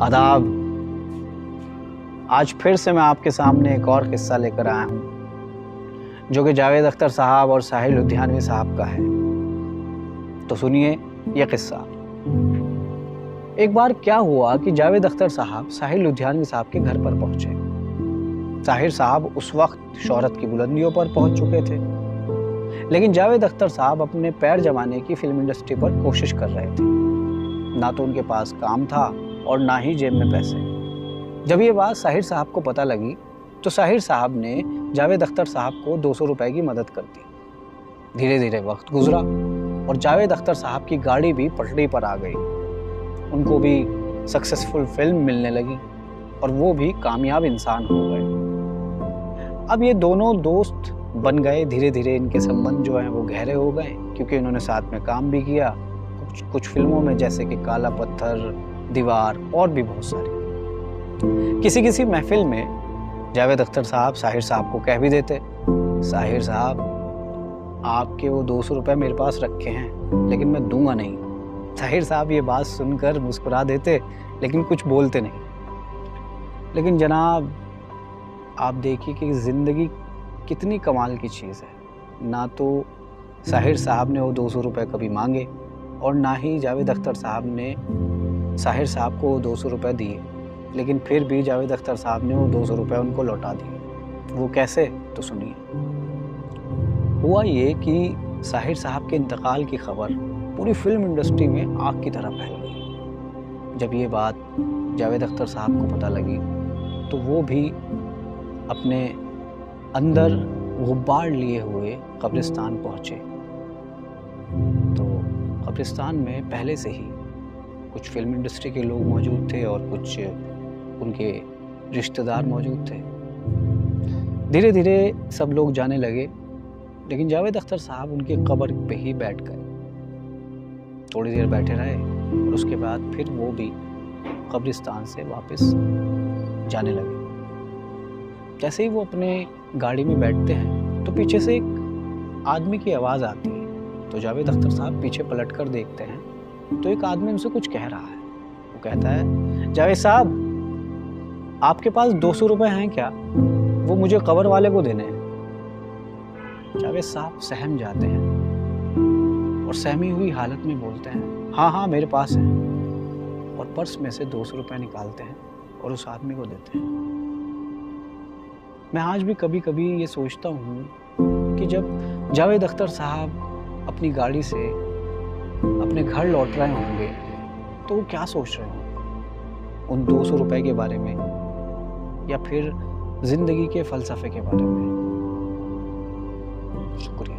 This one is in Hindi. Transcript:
आदाब। आज फिर से मैं आपके सामने एक और किस्सा लेकर आया हूँ जो कि जावेद अख्तर साहब और साहिल लुधियानवी साहब का है। तो सुनिए यह किस्सा। एक बार क्या हुआ कि जावेद अख्तर साहब साहिल लुधियानवी साहब के घर पर पहुंचे। साहिल साहब उस वक्त शोहरत की बुलंदियों पर पहुंच चुके थे, लेकिन जावेद अख्तर साहब अपने पैर जमाने की फिल्म इंडस्ट्री पर कोशिश कर रहे थे। ना तो उनके पास काम था और ना ही जेब में पैसे। जब ये बात साहिर साहब को पता लगी तो साहिर साहब ने जावेद अख्तर साहब को 200 रुपए की मदद कर दी। धीरे धीरे वक्त गुजरा और जावेद अख्तर साहब की गाड़ी भी पटरी पर आ गई। उनको भी सक्सेसफुल फिल्म मिलने लगी और वो भी कामयाब इंसान हो गए। अब ये दोनों दोस्त बन गए। धीरे धीरे इनके संबंध जो हैं वो गहरे हो गए, क्योंकि इन्होंने साथ में काम भी किया कुछ फिल्मों में, जैसे कि काला पत्थर, दीवार और भी बहुत सारी। किसी महफिल में जावेद अख्तर साहब साहिर साहब को कह भी देते, साहिर साहब आपके वो 200 रुपए मेरे पास रखे हैं लेकिन मैं दूंगा नहीं। साहिर साहब ये बात सुनकर मुस्कुरा देते लेकिन कुछ बोलते नहीं। लेकिन जनाब आप देखिए कि ज़िंदगी कितनी कमाल की चीज़ है। ना तो साहिर साहब ने वो 200 रुपए कभी मांगे और ना ही जावेद अख्तर साहब ने साहिर साहब को वो 200 रुपए दिए, लेकिन फिर भी जावेद अख्तर साहब ने वो 200 रुपए उनको लौटा दिए। वो कैसे, तो सुनिए। हुआ ये कि साहिर साहब के इंतकाल की खबर पूरी फिल्म इंडस्ट्री में आग की तरह फैल गई। जब ये बात जावेद अख्तर साहब को पता लगी तो वो भी अपने अंदर गुब्बार लिए हुए कब्रिस्तान पहुँचे। तो कब्रिस्तान में पहले से ही कुछ फिल्म इंडस्ट्री के लोग मौजूद थे और कुछ उनके रिश्तेदार मौजूद थे। धीरे धीरे सब लोग जाने लगे, लेकिन जावेद अख्तर साहब उनकी कब्र पे ही बैठ गए। थोड़ी देर बैठे रहे और उसके बाद फिर वो भी कब्रिस्तान से वापस जाने लगे। जैसे ही वो अपने गाड़ी में बैठते हैं तो पीछे से एक आदमी की आवाज़ आती है। तो जावेद अख्तर साहब पीछे पलट कर देखते हैं तो एक आदमी उनसे कुछ कह रहा है। वो कहता है, जावेद साहब आपके पास 200 रुपए हैं क्या? वो मुझे कब्र वाले को देने हैं। जावेद साहब सहम जाते हैं और सहमी हुई हालत में बोलते हैं, हाँ हाँ मेरे पास है। और पर्स में से 200 रुपए निकालते हैं और उस आदमी को देते हैं। मैं आज भी कभी कभी ये सोचता हूँ कि जब जावेद अख्तर साहब अपनी गाड़ी से अपने घर लौट रहे होंगे तो वो क्या सोच रहे होंगे उन 200 रुपए के बारे में, या फिर जिंदगी के फलसफे के बारे में। शुक्रिया।